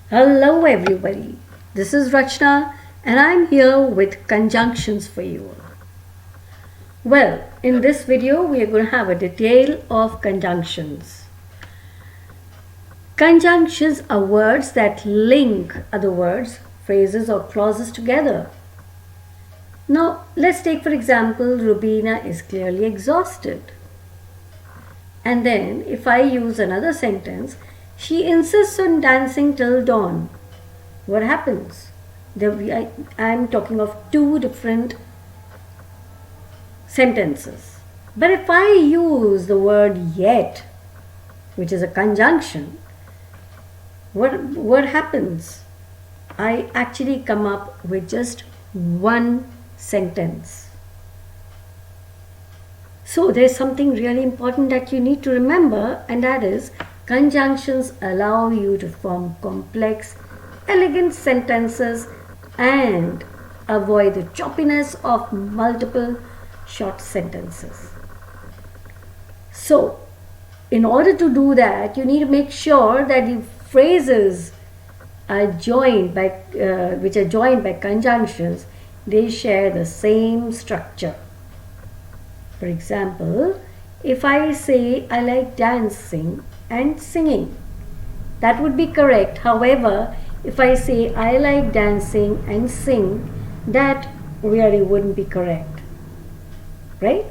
Hello everybody, this is Rachna and I'm here with conjunctions for you. Well, in this video we are going to have a detail of conjunctions. Conjunctions are words that link other words, phrases or clauses together. Now let's take for example, Rubina is clearly exhausted. And then if I use another sentence, she insists on dancing till dawn. What happens? I'm talking of two different sentences. But if I use the word yet, which is a conjunction, what happens? I actually come up with just one sentence. So there's something really important that you need to remember, and that is conjunctions allow you to form complex, elegant sentences and avoid the choppiness of multiple short sentences. So, in order to do that, you need to make sure that the phrases are joined by, which are joined by conjunctions, they share the same structure. For example, if I say I like dancing and singing, that would be correct. However, if I say I like dancing and sing, that really wouldn't be correct, right?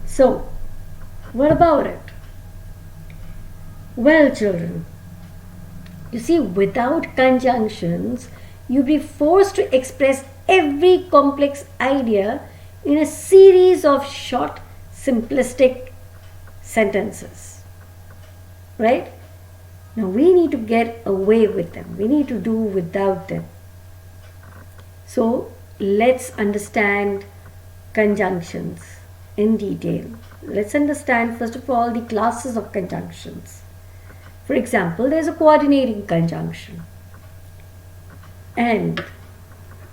So, what about it? Well, children, you see, without conjunctions, you'd be forced to express every complex idea in a series of short, simplistic sentences, right? Now we need to get away with them. We need to do without them. So let's understand conjunctions in detail. Let's understand first of all the classes of conjunctions. For example, there's a coordinating conjunction. And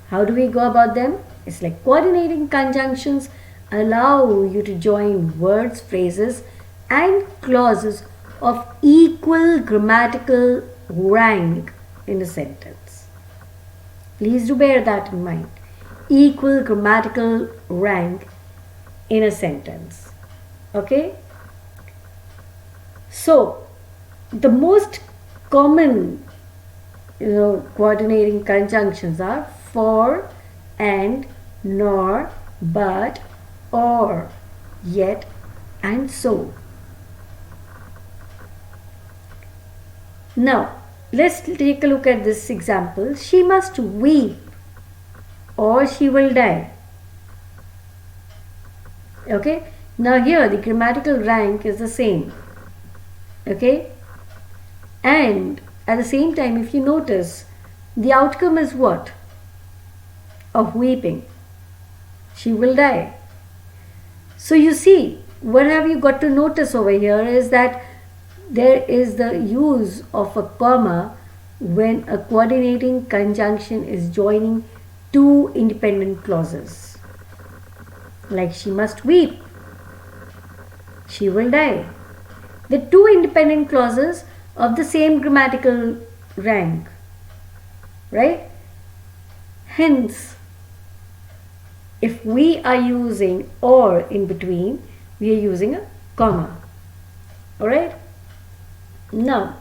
how do we go about them? It's like coordinating conjunctions allow you to join words, phrases and clauses of equal grammatical rank in a sentence. Please do bear that in mind. Equal grammatical rank in a sentence. Okay? So, the most common coordinating conjunctions are for, and, nor, but, or, yet, and so. Now, let's take a look at this example. She must weep or she will die. Okay? Now here the grammatical rank is the same. Okay? And at the same time, if you notice, the outcome is what? Of weeping. She will die. So you see, what have you got to notice over here is that there is the use of a comma when a coordinating conjunction is joining two independent clauses. Like she must weep, she will die. The two independent clauses of the same grammatical rank, right? Hence, if we are using or in between, we are using a comma. Alright? Now,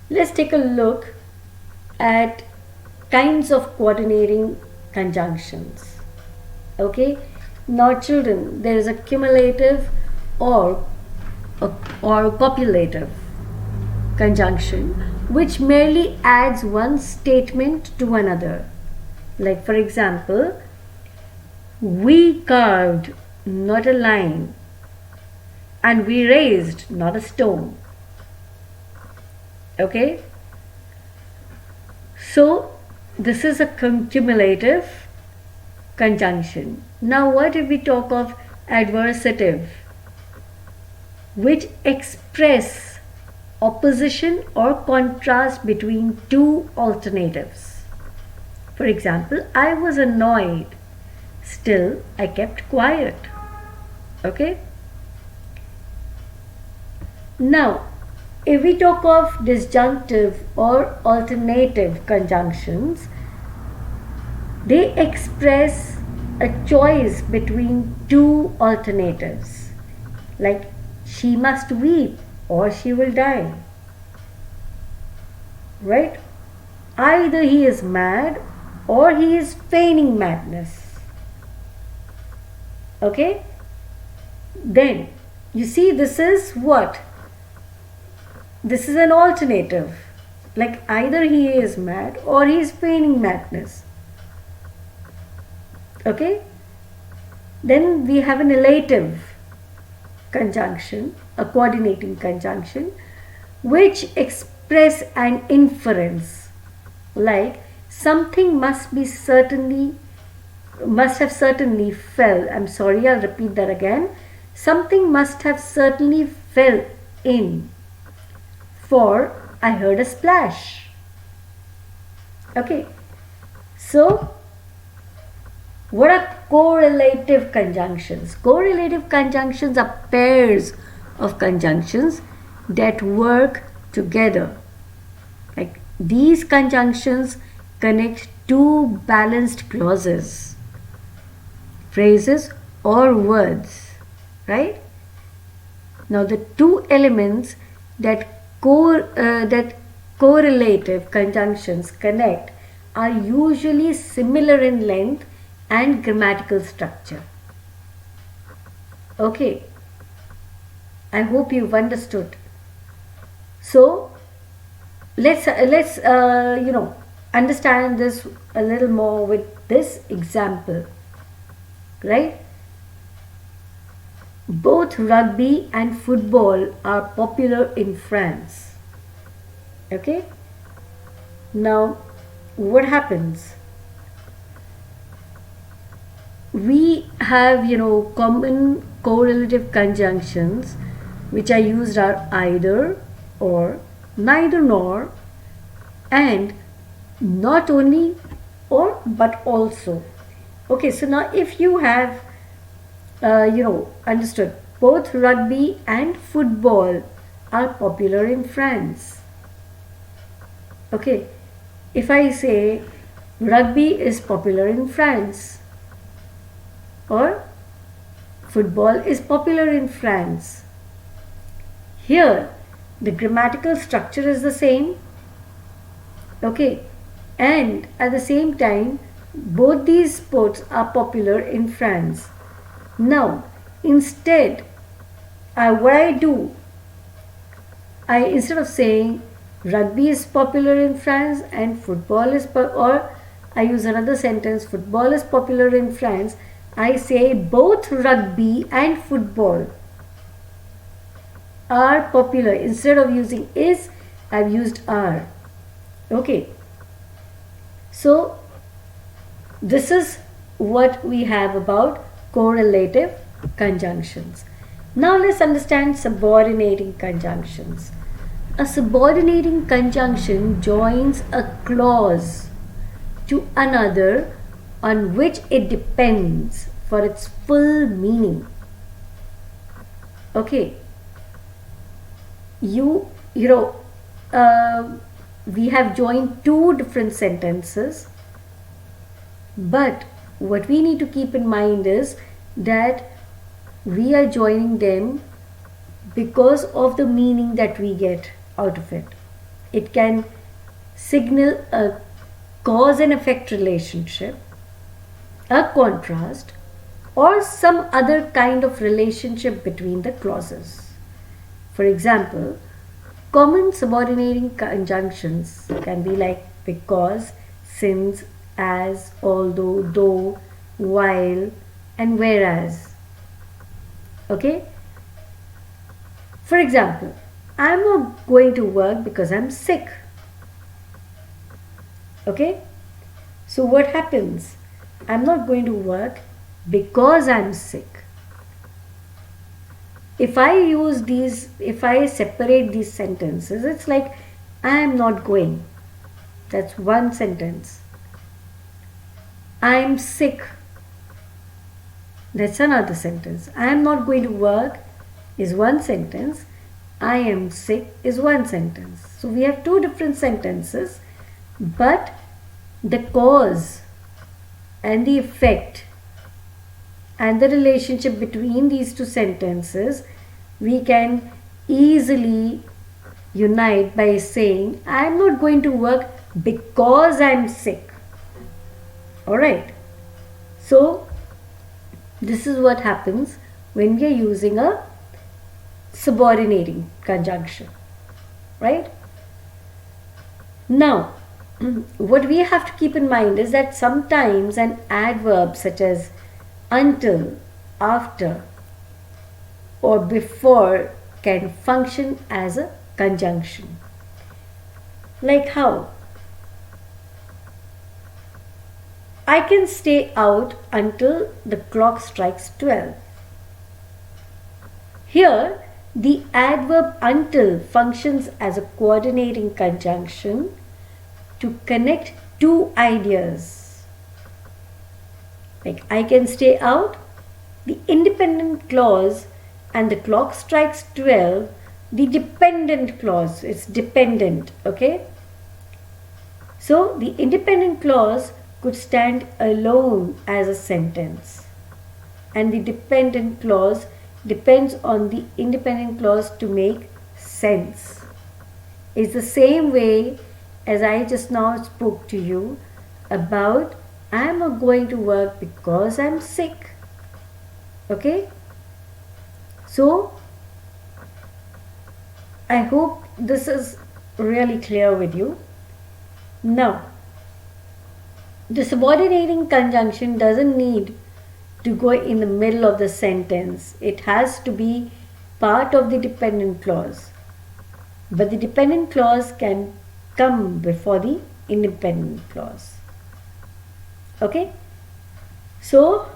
let's take a look at kinds of coordinating conjunctions. Okay? Now, children, there is a cumulative or copulative conjunction which merely adds one statement to another. Like, for example, we carved not a line and we raised not a stone. Okay? So, this is a cumulative conjunction. Now, what if we talk of adversative, which express opposition or contrast between two alternatives? For example, I was annoyed, still I kept quiet. Okay? Now, If we talk of disjunctive or alternative conjunctions, they express a choice between two alternatives, like she must weep or she will die. Right? Either he is mad or he is feigning madness. Okay? Then, you see, this is what? This is an alternative. Like either he is mad or he is feigning madness. Okay? Then we have an elative conjunction, a coordinating conjunction, which express an inference, like something must have certainly fell. I'm sorry, I'll repeat that again. Something must have certainly fell in, for I heard a splash. Okay, so what are correlative conjunctions? Correlative conjunctions are pairs of conjunctions that work together. Like these conjunctions connect two balanced clauses, phrases or words, right? Now the two elements that correlative conjunctions connect are usually similar in length and grammatical structure. Okay, I hope you've understood. So let's understand this a little more with this example, right? Both rugby and football are popular in France. Okay, now what happens? We have common correlative conjunctions which are used are either or, neither nor, and not only or but also. Okay, so now if you have understood, both rugby and football are popular in France. Okay, if I say rugby is popular in France or football is popular in France, here the grammatical structure is the same. Okay, and at the same time both these sports are popular in France. Now instead what I do, instead of saying rugby is popular in France and football is or I use another sentence, football is popular in France, I say both rugby and football are popular. Instead of using is, I've used are. Okay, so this is what we have about correlative conjunctions. Now let's understand subordinating conjunctions. A subordinating conjunction joins a clause to another on which it depends for its full meaning. Okay, we have joined two different sentences, but what we need to keep in mind is that we are joining them because of the meaning that we get out of it. It can signal a cause and effect relationship, a contrast, or some other kind of relationship between the clauses. For example, common subordinating conjunctions can be like because, since, as, although, though, while, and whereas. Okay? For example, I'm not going to work because I'm sick. Okay? So what happens? I'm not going to work because I'm sick. If I separate these sentences, it's like I am not going. That's one sentence. I'm sick. That's another sentence. I am not going to work is one sentence. I am sick is one sentence. So we have two different sentences, but the cause and the effect and the relationship between these two sentences we can easily unite by saying, I am not going to work because I am sick. Alright. So this is what happens when we are using a subordinating conjunction. Right? Now, what we have to keep in mind is that sometimes an adverb such as until, after, or before can function as a conjunction. Like how? I can stay out until the clock strikes 12. Here, the adverb until functions as a coordinating conjunction to connect two ideas. Like I can stay out, the independent clause, and the clock strikes 12, the dependent clause. It's dependent, okay? So the independent clause could stand alone as a sentence, and the dependent clause depends on the independent clause to make sense. It's the same way as I just now spoke to you about I'm not going to work because I'm sick. Okay? So, I hope this is really clear with you. Now, the subordinating conjunction doesn't need to go in the middle of the sentence. It has to be part of the dependent clause. But the dependent clause can come before the independent clause. Okay? So,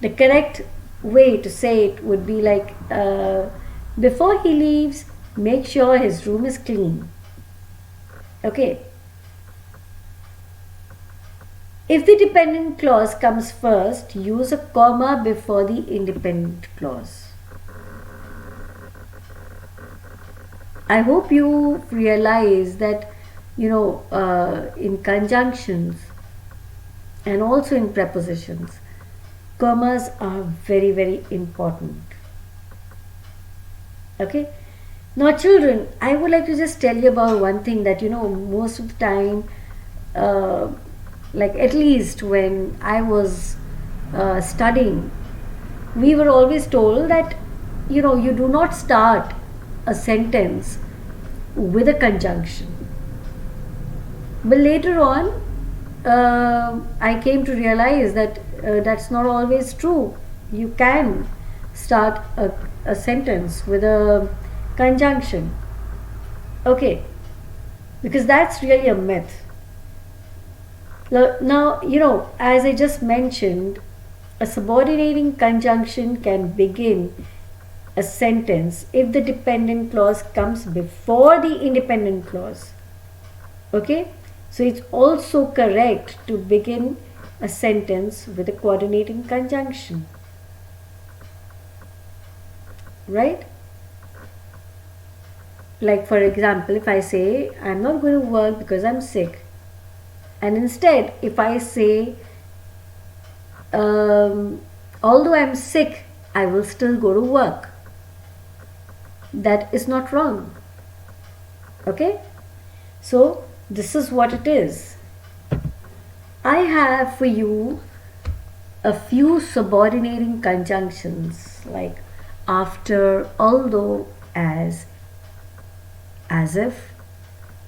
the correct way to say it would be like, before he leaves, make sure his room is clean. Okay? If the dependent clause comes first, use a comma before the independent clause. I hope you realize that, in conjunctions and also in prepositions, commas are very, very important. Okay? Now, children, I would like to just tell you about one thing that, most of the time, like at least when I was studying, we were always told that, you do not start a sentence with a conjunction. But later on, I came to realize that that's not always true. You can start a sentence with a conjunction. Okay, because that's really a myth. Now, as I just mentioned, a subordinating conjunction can begin a sentence if the dependent clause comes before the independent clause. Okay? So it's also correct to begin a sentence with a coordinating conjunction. Right? Like for example, if I say, I'm not going to work because I'm sick. And instead, if I say, although I'm sick, I will still go to work. That is not wrong. Okay? So, this is what it is. I have for you a few subordinating conjunctions like after, although, as if,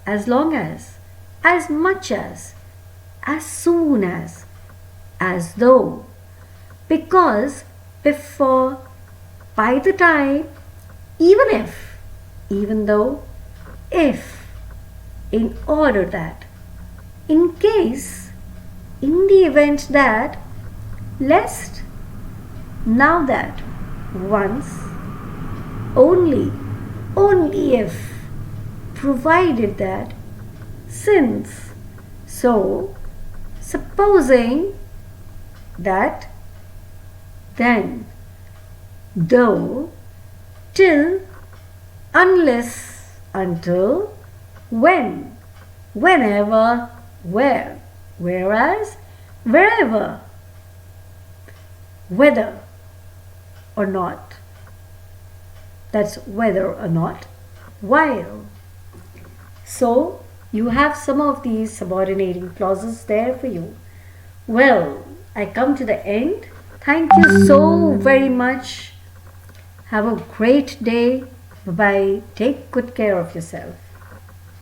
as long as much as soon as though, because, before, by the time, even if, even though, if, in order that, in case, in the event that, lest, now that, once, only if, provided that, since, so, supposing that, then, though, till, unless, until, when, whenever, where, whereas, wherever, whether or not. That's whether or not, while. So you have some of these subordinating clauses there for you. Well, I come to the end. Thank you so very much. Have a great day. Bye-bye. Take good care of yourself.